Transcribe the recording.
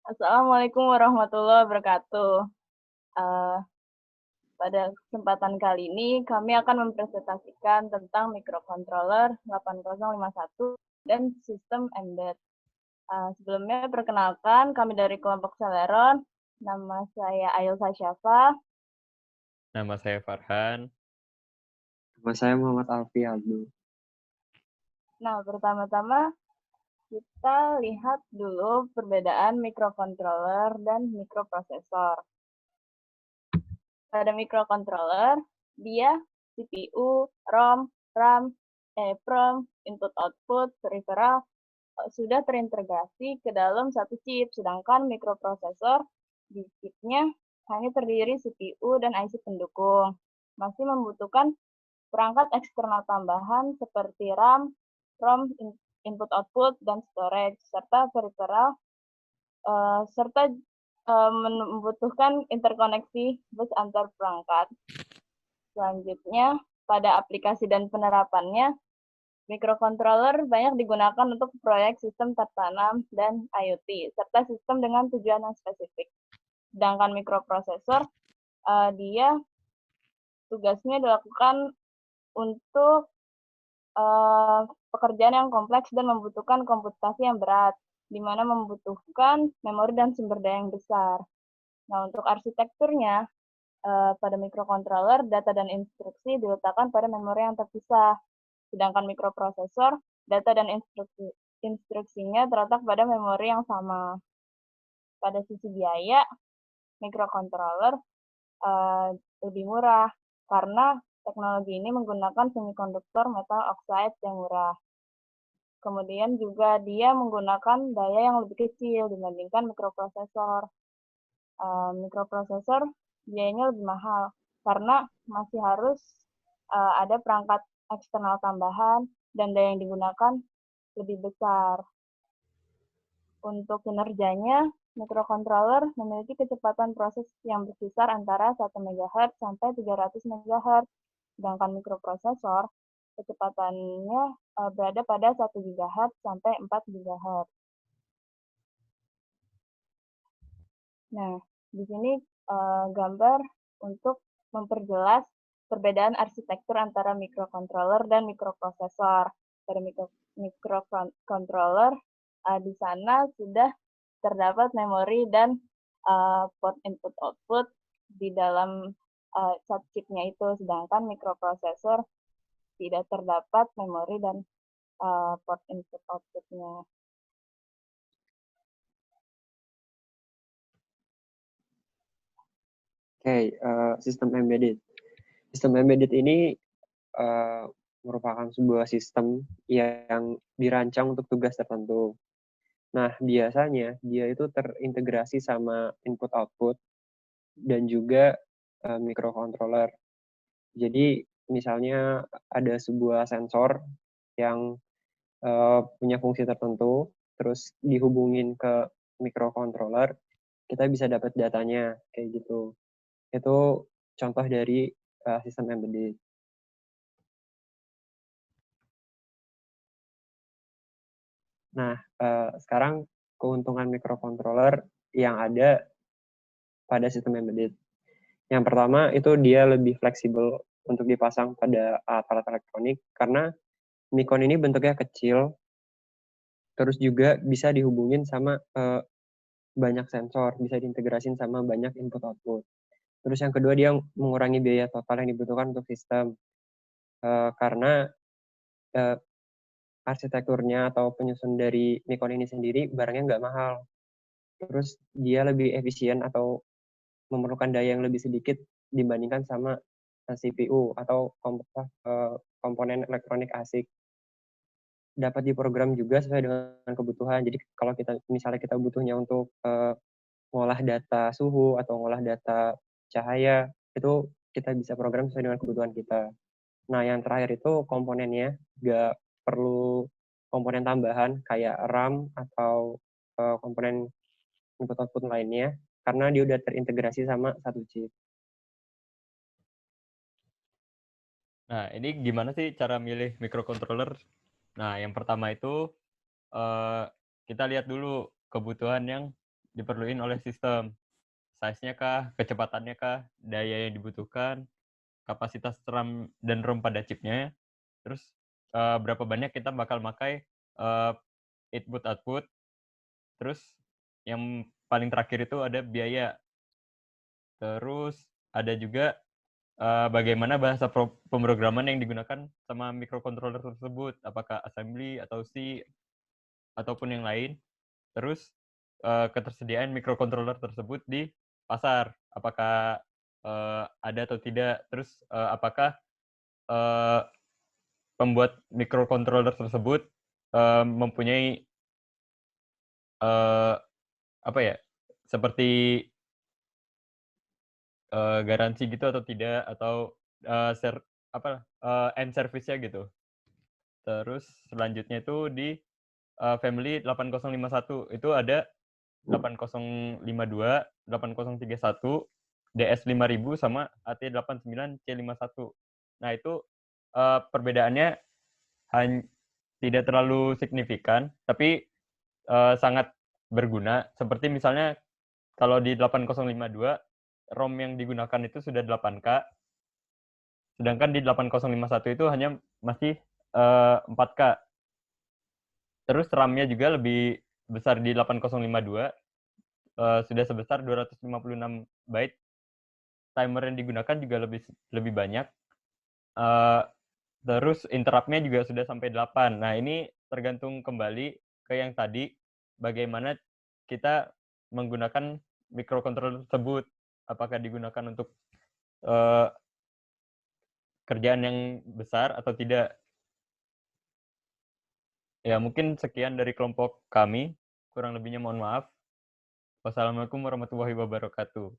Assalamualaikum warahmatullahi wabarakatuh. Eh, Pada kesempatan kali ini, kami akan mempresentasikan tentang microcontroller 8051 dan sistem embedded. Sebelumnya, perkenalkan, kami dari kelompok Celeron. Nama saya Ailsa Syafa. Nama saya Farhan. Nama saya Muhammad Alfi Abdul. Nah, pertama-tama kita lihat dulu perbedaan microcontroller dan microprosesor. Pada microcontroller, dia CPU, ROM, RAM, EEPROM, input-output, peripheral sudah terintegrasi ke dalam satu chip, sedangkan mikroprosesor di chipnya hanya terdiri CPU dan IC pendukung. Masih membutuhkan perangkat eksternal tambahan seperti RAM, ROM, input-output, dan storage, serta peripheral, serta membutuhkan interkoneksi bus antar perangkat. Selanjutnya, pada aplikasi dan penerapannya, microcontroller banyak digunakan untuk proyek sistem tertanam dan IoT, serta sistem dengan tujuan yang spesifik. Sedangkan mikroprosesor, dia tugasnya dilakukan untuk pekerjaan yang kompleks dan membutuhkan komputasi yang berat, di mana membutuhkan memori dan sumber daya yang besar. Nah, untuk arsitekturnya, pada microcontroller, data dan instruksi diletakkan pada memori yang terpisah. Sedangkan mikroprosesor, data dan instruksinya terletak pada memori yang sama. Pada sisi biaya, microcontroller lebih murah karena teknologi ini menggunakan semikonduktor metal oxide yang murah. Kemudian juga dia menggunakan daya yang lebih kecil dibandingkan mikroprosesor. Mikroprosesor biayanya lebih mahal karena masih harus ada perangkat eksternal tambahan dan daya yang digunakan lebih besar. Untuk kinerjanya, microcontroller memiliki kecepatan proses yang berkisar antara 1 MHz sampai 300 MHz, sedangkan mikroprosesor kecepatannya berada pada 1 GHz sampai 4 GHz. Nah, di sini gambar untuk memperjelas perbedaan arsitektur antara microcontroller dan mikroprosesor. Pada microcontroller, di sana sudah terdapat memori dan port input-output di dalam chipnya itu, sedangkan mikroprosesor tidak terdapat memori dan port input-outputnya. Oke, sistem embedded. Sistem embedded ini merupakan sebuah sistem yang dirancang untuk tugas tertentu. Nah, biasanya dia itu terintegrasi sama input-output dan juga microcontroller. Jadi, misalnya ada sebuah sensor yang punya fungsi tertentu, terus dihubungin ke microcontroller, kita bisa dapat datanya kayak gitu. Itu contoh dari sistem embedded. Nah, sekarang keuntungan microcontroller yang ada pada sistem embedded. Yang pertama itu dia lebih fleksibel untuk dipasang pada alat-alat elektronik karena Micron ini bentuknya kecil, terus juga bisa dihubungin sama banyak sensor, bisa diintegrasin sama banyak input output. Terus yang kedua dia mengurangi biaya total yang dibutuhkan untuk sistem karena arsitekturnya atau penyusun dari Micron ini sendiri barangnya nggak mahal. Terus dia lebih efisien atau memerlukan daya yang lebih sedikit dibandingkan sama CPU atau komponen elektronik ASIC. Dapat diprogram juga sesuai dengan kebutuhan. Jadi kalau misalnya kita butuhnya untuk ngolah data suhu atau ngolah data cahaya, itu kita bisa program sesuai dengan kebutuhan kita. Nah, yang terakhir itu komponennya nggak perlu komponen tambahan kayak RAM atau komponen input output lainnya karena dia udah terintegrasi sama satu chip. Nah, ini gimana sih cara milih microcontroller? Nah, yang pertama itu kita lihat dulu kebutuhan yang diperluin oleh sistem. Size-nya kah, kecepatannya kah, daya yang dibutuhkan, kapasitas RAM dan ROM pada chipnya, terus berapa banyak kita bakal pakai input-output, terus yang paling terakhir itu ada biaya. Terus ada juga bagaimana bahasa pemrograman yang digunakan sama microcontroller tersebut, apakah assembly atau C ataupun yang lain. Terus ketersediaan microcontroller tersebut di pasar, apakah ada atau tidak. Terus apakah pembuat microcontroller tersebut mempunyai apa ya, seperti garansi gitu atau tidak, atau end service-nya gitu. Terus selanjutnya itu di family 8051 itu ada 8052, 8031, DS5000 sama AT89C51. Nah, itu perbedaannya tidak terlalu signifikan, tapi sangat berguna. Seperti misalnya kalau di 8052, ROM yang digunakan itu sudah 8K, sedangkan di 8051 itu hanya masih 4K. Terus RAM-nya juga lebih besar di 8052, sudah sebesar 256 byte. Timer yang digunakan juga lebih banyak. Terus interrupt-nya juga sudah sampai 8. Nah, ini tergantung kembali ke yang tadi, bagaimana kita menggunakan microcontroller tersebut. Apakah digunakan untuk kerjaan yang besar atau tidak. Ya, mungkin sekian dari kelompok kami. Kurang lebihnya mohon maaf. Wassalamualaikum warahmatullahi wabarakatuh.